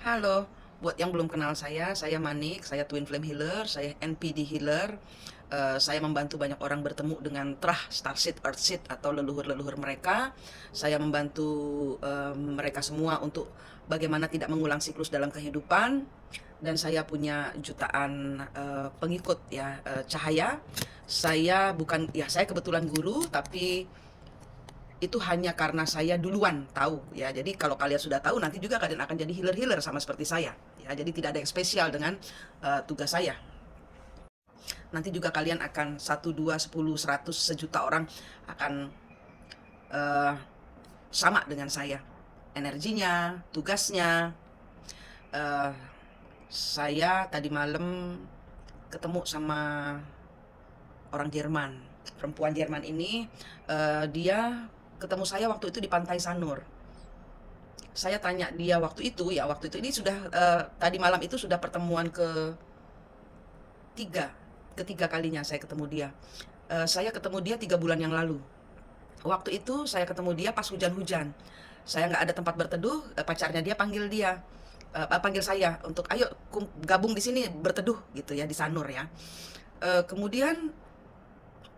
Halo, buat yang belum kenal saya Manik, saya Twin Flame Healer, saya NPD Healer. Saya membantu banyak orang bertemu dengan Trah, Starseed, Earthseed atau leluhur-leluhur mereka. Saya membantu mereka semua untuk bagaimana tidak mengulang siklus dalam kehidupan. Dan saya punya jutaan pengikut ya, cahaya. Saya bukan, ya saya kebetulan guru, tapi itu hanya karena saya duluan tahu ya. Jadi kalau kalian sudah tahu, nanti juga kalian akan jadi healer-healer sama seperti saya ya. Jadi tidak ada yang spesial dengan tugas saya. Nanti juga kalian akan 1, 2, 10, 100, 1 juta orang akan uh, sama dengan saya. Energinya, tugasnya. Uh, saya tadi malam ketemu sama orang Jerman. Perempuan Jerman ini, dia ketemu saya waktu itu di Pantai Sanur. Saya tanya dia waktu itu ini sudah tadi malam itu sudah pertemuan ketiga kalinya saya ketemu dia. Saya ketemu dia 3 bulan yang lalu. Waktu itu saya ketemu dia pas hujan-hujan. Saya nggak ada tempat berteduh, pacarnya dia panggil saya untuk ayo gabung di sini berteduh gitu ya di Sanur ya. Kemudian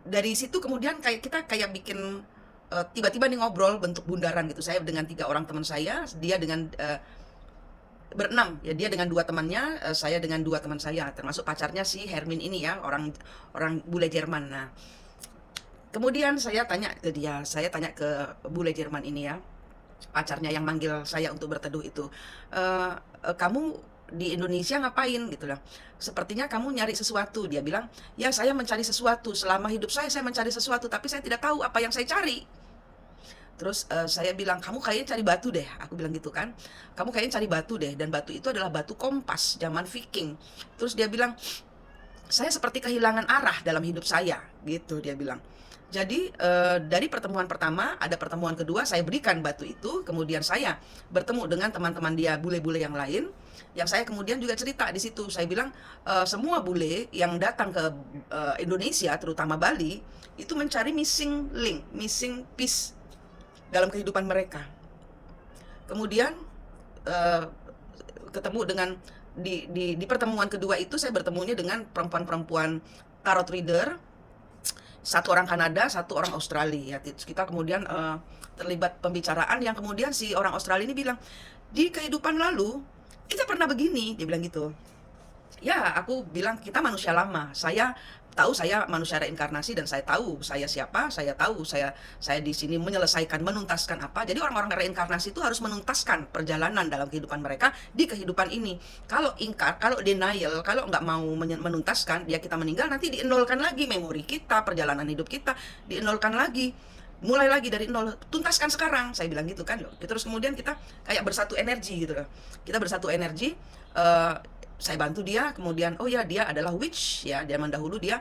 dari situ kemudian kita bikin tiba-tiba nih ngobrol bentuk bundaran gitu. Saya dengan 3 orang teman saya, dia dengan berenam ya, dia dengan 2 temannya, saya dengan 2 teman saya, termasuk pacarnya si Hermin ini ya, orang bule Jerman. Nah, kemudian saya tanya ke bule Jerman ini ya, pacarnya yang manggil saya untuk berteduh itu, kamu di Indonesia ngapain gitu lah. Sepertinya kamu nyari sesuatu. Dia bilang, ya saya mencari sesuatu. Selama hidup saya mencari sesuatu, tapi saya tidak tahu apa yang saya cari. Terus saya bilang, kamu kayaknya cari batu deh. Aku bilang gitu kan. Kamu kayaknya cari batu deh. Dan batu itu adalah batu kompas zaman Viking. Terus dia bilang, saya seperti kehilangan arah dalam hidup saya. Gitu dia bilang. Jadi dari pertemuan pertama, ada pertemuan kedua, saya berikan batu itu. Kemudian saya bertemu dengan teman-teman dia, bule-bule yang lain. Yang saya kemudian juga cerita di situ. Saya bilang, semua bule yang datang ke Indonesia, terutama Bali, itu mencari missing link, missing piece dalam kehidupan mereka. Kemudian ketemu dengan di pertemuan kedua itu, saya bertemunya dengan perempuan-perempuan tarot reader, 1 orang Kanada, 1 orang Australia. Kita kemudian terlibat pembicaraan yang kemudian si orang Australia ini bilang, di kehidupan lalu kita pernah begini, dia bilang gitu. Ya, aku bilang kita manusia lama. Saya tahu saya manusia reinkarnasi dan saya tahu saya siapa, saya tahu saya di sini menyelesaikan, menuntaskan apa. Jadi orang-orang reinkarnasi itu harus menuntaskan perjalanan dalam kehidupan mereka di kehidupan ini. Kalau ingkar, kalau denial, kalau nggak mau menuntaskan, dia kita meninggal nanti dienolkan lagi memori kita, perjalanan hidup kita dienolkan lagi. Mulai lagi dari nol, tuntaskan sekarang, saya bilang gitu kan loh. Terus kemudian kita kayak bersatu energi gitu loh. Kita bersatu energi, saya bantu dia, kemudian oh ya dia adalah witch ya, zaman dahulu dia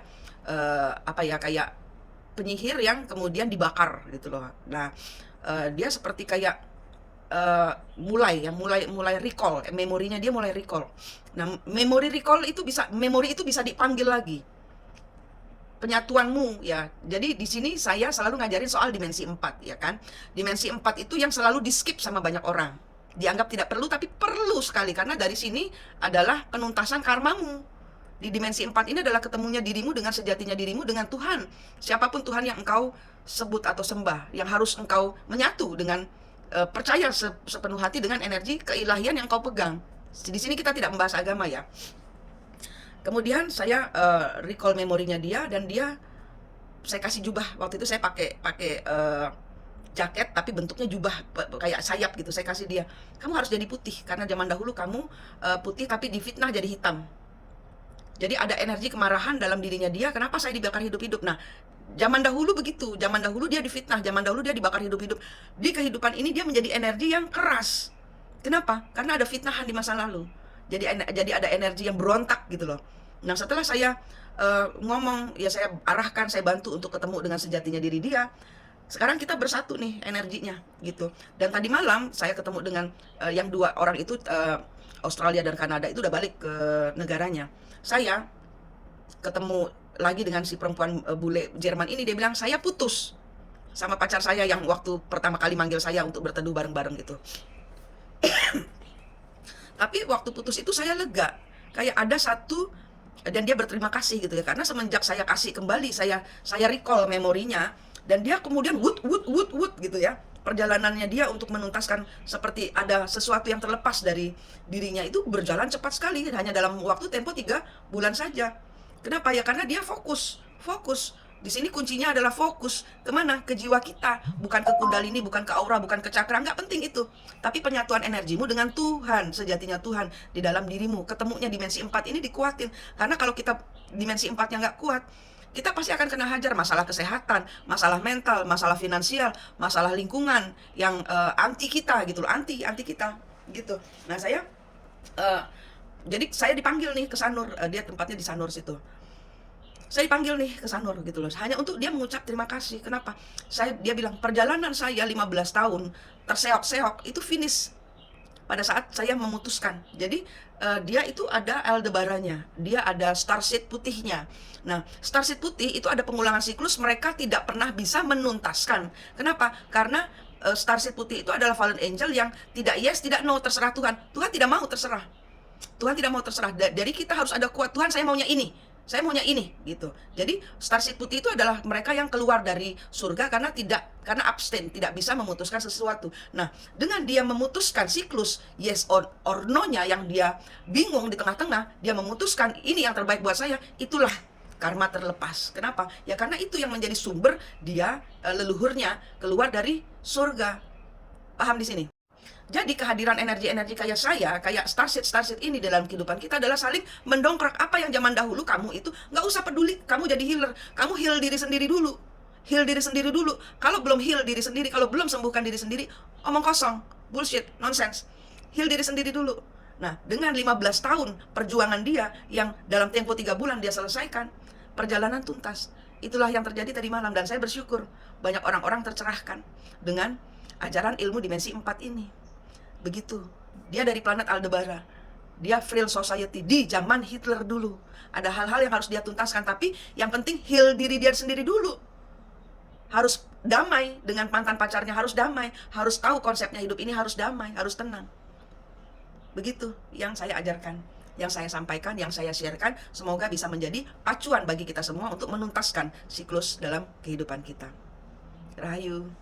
apa ya, kayak penyihir yang kemudian dibakar gitu loh. Nah, dia seperti kayak mulai recall, memorinya dia mulai recall. Nah, memori itu bisa dipanggil lagi. Penyatuanmu ya. Jadi di sini saya selalu ngajarin soal dimensi 4 ya kan. Dimensi 4 itu yang selalu di-skip sama banyak orang. Dianggap tidak perlu, tapi perlu sekali karena dari sini adalah penuntasan karmamu. Di dimensi 4 ini adalah ketemunya dirimu dengan sejatinya dirimu dengan Tuhan. Siapapun Tuhan yang engkau sebut atau sembah, yang harus engkau menyatu dengan percaya sepenuh hati dengan energi keilahian yang kau pegang. Di sini kita tidak membahas agama ya. Kemudian saya recall memorinya dia, dan saya kasih jubah. Waktu itu saya pakai jaket tapi bentuknya jubah kayak sayap gitu. Saya kasih dia, kamu harus jadi putih karena zaman dahulu kamu putih tapi difitnah jadi hitam. Jadi ada energi kemarahan dalam dirinya dia, kenapa saya dibakar hidup-hidup. Nah, zaman dahulu begitu, zaman dahulu dia difitnah, zaman dahulu dia dibakar hidup-hidup. Di kehidupan ini dia menjadi energi yang keras. Kenapa? Karena ada fitnahan di masa lalu. Jadi ada energi yang berontak gitu loh. Nah, setelah saya ngomong, ya saya arahkan, saya bantu untuk ketemu dengan sejatinya diri dia. Sekarang kita bersatu nih energinya gitu. Dan tadi malam saya ketemu dengan yang 2 orang itu, Australia dan Kanada itu udah balik ke negaranya. Saya ketemu lagi dengan si perempuan bule Jerman ini, dia bilang saya putus sama pacar saya yang waktu pertama kali manggil saya untuk berteduh bareng-bareng gitu. Tapi waktu putus itu saya lega, kayak ada satu dan dia berterima kasih gitu ya, karena semenjak saya kasih kembali, saya recall memorinya, dan dia kemudian wood gitu ya. Perjalanannya dia untuk menuntaskan seperti ada sesuatu yang terlepas dari dirinya itu berjalan cepat sekali, hanya dalam waktu tempo 3 bulan saja. Kenapa ya? Karena dia fokus. Di sini kuncinya adalah fokus. Kemana? Ke jiwa kita. Bukan ke kundalini, bukan ke aura, bukan ke cakra. Nggak penting itu. Tapi penyatuan energimu dengan Tuhan. Sejatinya Tuhan di dalam dirimu. Ketemunya dimensi 4 ini dikuatin. Karena kalau kita dimensi 4-nya nggak kuat, kita pasti akan kena hajar masalah kesehatan, masalah mental, masalah finansial, masalah lingkungan yang anti kita gitu loh. Anti kita gitu. Nah jadi saya dipanggil nih ke Sanur. Dia tempatnya di Sanur situ. Saya dipanggil nih ke Sanur gitu loh, hanya untuk dia mengucap terima kasih. Kenapa? Dia bilang, perjalanan saya 15 tahun terseok-seok itu finish pada saat saya memutuskan. Jadi dia itu ada Aldebarannya, dia ada starseed putihnya. Nah, starseed putih itu ada pengulangan siklus, mereka tidak pernah bisa menuntaskan. Kenapa? Karena starseed putih itu adalah fallen angel yang tidak yes, tidak no, terserah Tuhan. Tuhan tidak mau terserah. Tuhan tidak mau terserah. Dari kita harus ada kuat, Tuhan saya maunya ini. Saya maunya ini gitu. Jadi starseed putih itu adalah mereka yang keluar dari surga karena abstain, tidak bisa memutuskan sesuatu. Nah, dengan dia memutuskan siklus yes or no-nya yang dia bingung di tengah-tengah, dia memutuskan ini yang terbaik buat saya, itulah karma terlepas. Kenapa? Ya karena itu yang menjadi sumber dia leluhurnya keluar dari surga. Paham di sini? Jadi kehadiran energi-energi kayak saya, kayak starseed ini dalam kehidupan kita adalah saling mendongkrak. Apa yang zaman dahulu kamu itu nggak usah peduli, kamu jadi healer, kamu heal diri sendiri dulu. Heal diri sendiri dulu. Kalau belum heal diri sendiri, kalau belum sembuhkan diri sendiri, omong kosong, bullshit, nonsense. Heal diri sendiri dulu. Nah, dengan 15 tahun perjuangan dia yang dalam tempo 3 bulan dia selesaikan, perjalanan tuntas. Itulah yang terjadi tadi malam, dan saya bersyukur banyak orang-orang tercerahkan dengan ajaran ilmu dimensi 4 ini. Begitu. Dia dari planet Aldebaran. Dia Vril Society di zaman Hitler dulu. Ada hal-hal yang harus dia tuntaskan, tapi yang penting heal diri dia sendiri dulu. Harus damai dengan mantan pacarnya, harus damai, harus tahu konsepnya hidup ini harus damai, harus tenang. Begitu yang saya ajarkan, yang saya sampaikan, yang saya sharekan, semoga bisa menjadi pacuan bagi kita semua untuk menuntaskan siklus dalam kehidupan kita. Rahayu.